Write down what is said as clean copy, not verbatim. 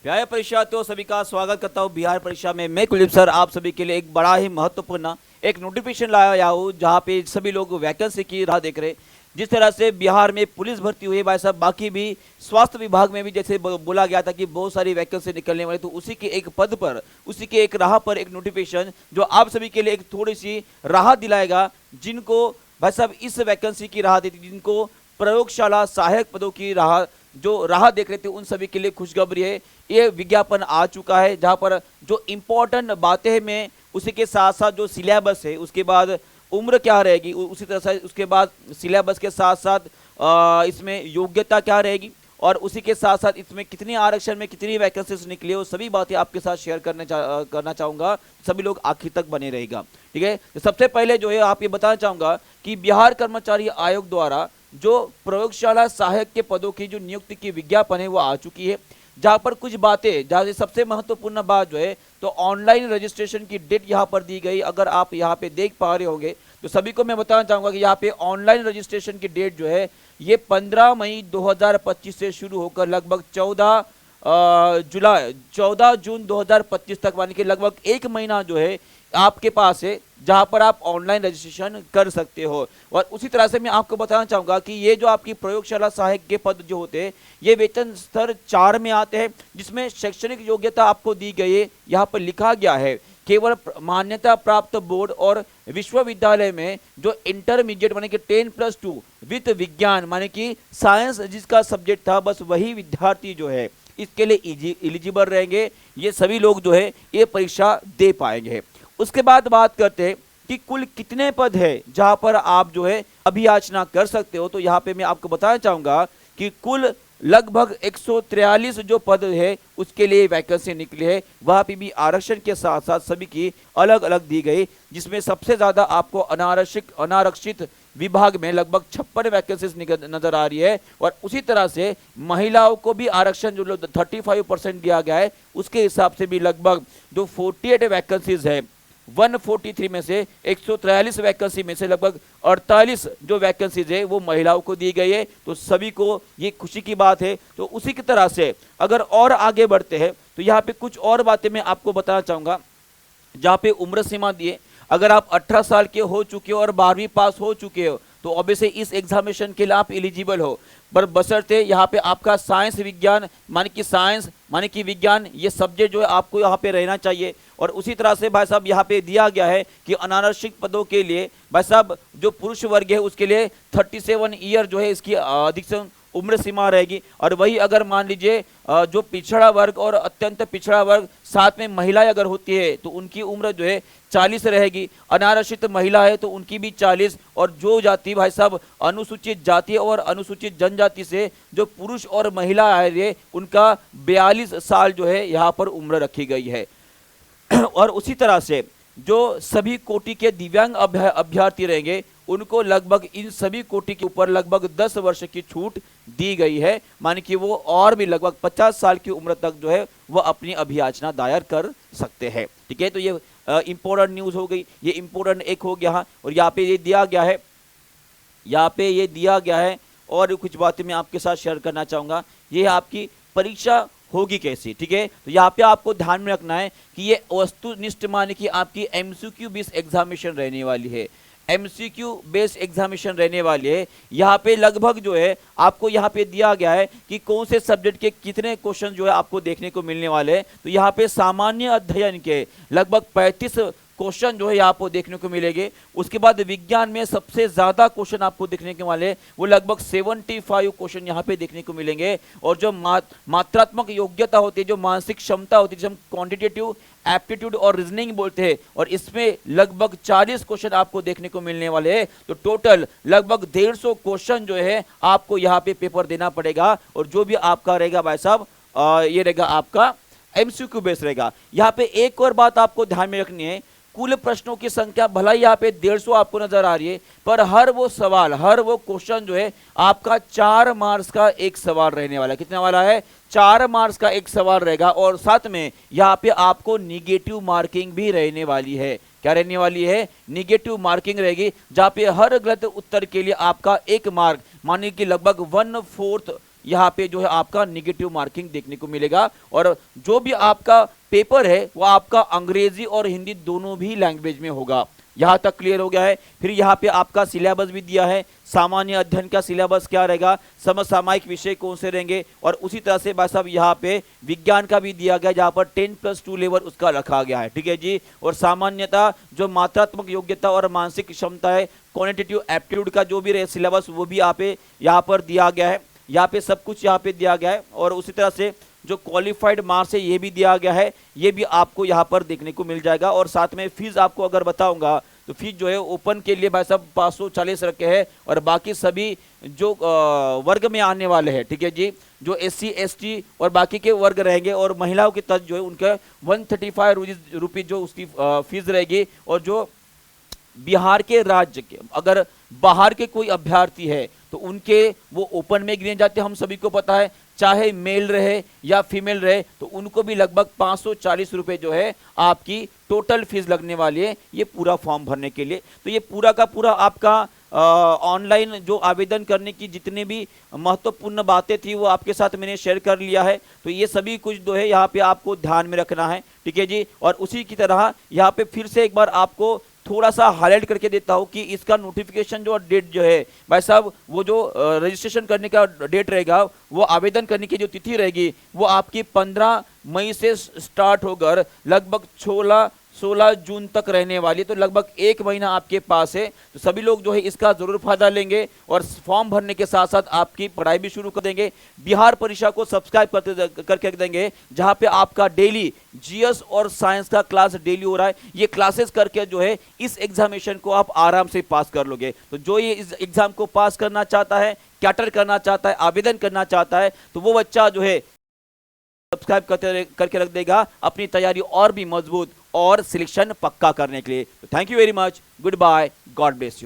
बिहार परीक्षा तो सभी का स्वागत करता हूँ। बिहार परीक्षा में मैं कुलदीप सर आप सभी के लिए एक बड़ा ही महत्वपूर्ण एक नोटिफिकेशन लाया हूँ, जहाँ पे सभी लोग वैकेंसी की राह देख रहे हैं। जिस तरह से बिहार में पुलिस भर्ती हुई है भाई साहब, बाकी भी स्वास्थ्य विभाग में भी जैसे बोला गया था कि बहुत सारी वैकेंसी निकलने वाली, तो उसी के एक पद पर, उसी के एक राह पर एक नोटिफिकेशन जो आप सभी के लिए एक थोड़ी सी राहत दिलाएगा, जिनको भाई साहब इस वैकेंसी की राह देती, जिनको प्रयोगशाला सहायक पदों की राह जो राह देख रहे थे, उन सभी के लिए खुशखबरी है। ये विज्ञापन आ चुका है, जहां पर जो इंपॉर्टेंट बातें हैं मैं उसी के साथ साथ जो सिलेबस है, उसके बाद उम्र क्या रहेगी, उसी तरह से उसके बाद सिलेबस के साथ साथ इसमें योग्यता क्या रहेगी, और उसी के साथ साथ इसमें कितनी आरक्षण में कितनी वैकेंसीज निकली है, वो सभी बातें आपके साथ शेयर करना चाहूंगा। सभी लोग आखिर तक बने रहेगा, ठीक है। तो सबसे पहले जो है आप ये बताना चाहूंगा कि बिहार कर्मचारी आयोग द्वारा जो प्रयोगशाला सहायक के पदों की जो नियुक्ति की विज्ञापन है वो आ चुकी है, जहां पर कुछ बातें, जहां सबसे महत्वपूर्ण बात जो है तो ऑनलाइन रजिस्ट्रेशन की डेट यहां पर दी गई। अगर आप यहां पे देख पा रहे होंगे तो सभी को मैं बताना चाहूंगा कि यहां पे ऑनलाइन रजिस्ट्रेशन की डेट जो है ये 15 मई 2025 से शुरू होकर लगभग 14 जून 2025 तक, यानी कि लगभग एक महीना जो है आपके पास है, जहां पर आप ऑनलाइन रजिस्ट्रेशन कर सकते हो। और उसी तरह से मैं आपको बताना चाहूंगा कि ये जो आपकी प्रयोगशाला सहायक के पद जो होते हैं ये वेतन स्तर 4 में आते हैं, जिसमें शैक्षणिक योग्यता आपको दी गई है। यहाँ पर लिखा गया है केवल मान्यता प्राप्त बोर्ड और विश्वविद्यालय में जो इंटरमीडिएट माने कि 10+2 वित्त विज्ञान माने कि साइंस जिसका सब्जेक्ट था, बस वही विद्यार्थी जो है इसके लिए एलिजिबल रहेंगे। ये सभी लोग जो है ये परीक्षा दे पाएंगे। उसके बाद बात करते हैं कि कुल कितने पद है जहां पर आप जो है अभियाचना कर सकते हो। तो यहाँ पे मैं आपको बताना चाहूंगा कि कुल लगभग 143 जो पद है उसके लिए वैकेंसी निकली है। वहां पे भी आरक्षण के साथ साथ सभी की अलग अलग दी गई, जिसमें सबसे ज्यादा आपको अनारक्षित विभाग में लगभग 56 वैकेंसीज नजर आ रही है। और उसी तरह से महिलाओं को भी आरक्षण जो 35% दिया गया है, उसके हिसाब से भी लगभग जो 48 वैकेंसीज है 143 में से 143 वैकेंसी में से लगभग 48 जो वैकेंसीज है वो महिलाओं को दी गई है। तो सभी को ये खुशी की बात है। तो उसी की तरह से अगर और आगे बढ़ते हैं तो यहाँ पे कुछ और बातें मैं आपको बताना चाहूंगा, जहाँ पे उम्र सीमा दिए। अगर आप 18 साल के हो चुके हो और 12वीं पास हो चुके हो तो ऑब्वियसली इस एग्जामिनेशन के लिए आप एलिजिबल हो, पर बशर्ते यहाँ पे आपका साइंस विज्ञान माने कि विज्ञान ये सब्जेक्ट जो है आपको यहाँ पे रहना चाहिए। और उसी तरह से भाई साहब यहाँ पे दिया गया है कि अनारक्षित पदों के लिए भाई साहब जो पुरुष वर्ग है उसके लिए 37 ईयर जो है इसकी अधिकतम उम्र सीमा रहेगी। और वही अगर मान लीजिए जो पिछड़ा वर्ग और अत्यंत पिछड़ा वर्ग साथ में महिलाएं अगर होती है तो उनकी उम्र जो है 40 रहेगी। अनारक्षित महिला है तो उनकी भी 40। और जो जाति भाई साहब अनुसूचित जाति और अनुसूचित जनजाति से जो पुरुष और महिला आ रही है उनका 42 साल जो है यहाँ पर उम्र रखी गई है। और उसी तरह से जो सभी कोटि के दिव्यांग अभ्यर्थी रहेंगे उनको लगभग इन सभी कोटि के ऊपर लगभग 10 वर्ष की छूट दी गई है, माने कि वो और भी लगभग 50 साल की उम्र तक जो है वो अपनी अभियाचना दायर कर सकते हैं। ठीक है, तो ये इंपॉर्टेंट न्यूज हो गई, ये इंपॉर्टेंट एक हो गया। और यहाँ पे ये दिया गया है, यहाँ पे ये दिया गया है। और कुछ बातें मैं आपके साथ शेयर करना चाहूंगा। ये आपकी परीक्षा होगी कैसी, ठीक है। तो यहाँ पे आपको ध्यान में रखना है कि ये वस्तुनिष्ठ माने कि आपकी MCQ बेस्ड एग्जामिनेशन रहने वाली है, MCQ बेस्ड एग्जामिनेशन रहने वाली है। यहाँ पे लगभग जो है आपको यहाँ पे दिया गया है कि कौन से सब्जेक्ट के कितने क्वेश्चन जो है आपको देखने को मिलने वाले हैं। तो यहाँ पे सामान्य अध्ययन के लगभग 35 क्वेश्चन जो है आपको देखने को मिलेंगे। उसके बाद विज्ञान में सबसे ज्यादा क्वेश्चन आपको देखने के वाले वो लगभग 75 क्वेश्चन यहाँ पे देखने को मिलेंगे। और जो मात्रात्मक योग्यता होती है, जो मानसिक क्षमता होती है, जिसे हम क्वांटिटेटिव एप्टीट्यूड और रीजनिंग बोलते हैं, और इसमें लगभग 40 क्वेश्चन आपको देखने को मिलने वाले हैं। तो टोटल लगभग 150 क्वेश्चन जो है आपको यहाँ पे पेपर देना पड़ेगा। और जो भी आपका रहेगा भाई साहब ये रहेगा आपका MCQ बेस रहेगा। यहाँ पे एक और बात आपको ध्यान में रखनी है, कुल प्रश्नों की संख्या भला ही यहाँ पे 150 आपको नजर आ रही है, पर हर वो क्वेश्चन जो है आपका 4 मार्क्स का एक सवाल रहने वाला है। कितने वाला है? 4 मार्क्स का एक सवाल रहेगा। और साथ में यहाँ पे आपको निगेटिव मार्किंग भी रहने वाली है। क्या रहने वाली है? निगेटिव मार्किंग रहेगी, जहाँ पे हर गलत उत्तर के लिए आपका 1 मार्क माने कि लगभग 1/4 यहाँ पे जो है आपका निगेटिव मार्किंग देखने को मिलेगा। और जो भी आपका पेपर है वो आपका अंग्रेजी और हिंदी दोनों भी लैंग्वेज में होगा। यहाँ तक क्लियर हो गया है। फिर यहाँ पे आपका सिलेबस भी दिया है, सामान्य अध्ययन का सिलेबस क्या रहेगा, समसामयिक विषय कौन से रहेंगे, और उसी तरह से भाई साहब यहाँ पे विज्ञान का भी दिया गया जहाँ पर 10+2 लेवल उसका रखा गया है, ठीक है जी। और सामान्यता जो मात्रात्मक योग्यता और मानसिक क्षमता है, क्वांटिटेटिव एप्टीट्यूड का जो भी रहे सिलेबस वो भी यहाँ पर दिया गया है। यहाँ पे सब कुछ यहाँ पे दिया गया है। और उसी तरह से जो क्वालिफाइड मार्क्स है ये भी दिया गया है, ये भी आपको यहाँ पर देखने को मिल जाएगा। और साथ में फीस आपको अगर बताऊंगा तो फीस जो है ओपन के लिए भाई साहब 540 रखे हैं, और बाकी सभी जो वर्ग में आने वाले हैं, ठीक है जी, जो SC ST और बाकी के वर्ग रहेंगे और महिलाओं के तहत जो है उनका 135 रुपीज जो उसकी फीस रहेगी। और जो बिहार के राज्य के अगर बाहर के कोई अभ्यर्थी है तो उनके वो ओपन में गिने जाते हैं, हम सभी को पता है, चाहे मेल रहे या फीमेल रहे, तो उनको भी लगभग 540 रुपए जो है आपकी टोटल फीस लगने वाली है ये पूरा फॉर्म भरने के लिए। तो ये पूरा का पूरा आपका ऑनलाइन जो आवेदन करने की जितने भी महत्वपूर्ण बातें थी वो आपके साथ मैंने शेयर कर लिया है। तो ये सभी कुछ जो है यहाँ पे आपको ध्यान में रखना है, ठीक है जी। और उसी की तरह यहाँ पे फिर से एक बार आपको थोड़ा सा हाईलाइट करके देता हूं कि इसका नोटिफिकेशन जो डेट जो है भाई साहब, वो जो रजिस्ट्रेशन करने का डेट रहेगा, वो आवेदन करने की जो तिथि रहेगी वो आपकी 15 मई से स्टार्ट होकर लगभग 16 जून तक रहने वाली है। तो लगभग 1 महीना आपके पास है। तो सभी लोग जो है इसका जरूर फायदा लेंगे और फॉर्म भरने के साथ साथ आपकी पढ़ाई भी शुरू कर देंगे। बिहार परीक्षा को सब्सक्राइब करके रख देंगे, जहां पे आपका डेली GS और साइंस का क्लास डेली हो रहा है। ये क्लासेस करके जो है इस एग्जामिनेशन को आप आराम से पास कर लोगे। तो जो ये इस एग्जाम को पास करना चाहता है, कैटर करना चाहता है, आवेदन करना चाहता है, तो वो बच्चा जो है सब्सक्राइब करके रख देगा अपनी तैयारी और भी मजबूत और सिलेक्शन पक्का करने के लिए। Thank you very much, good bye, God bless you.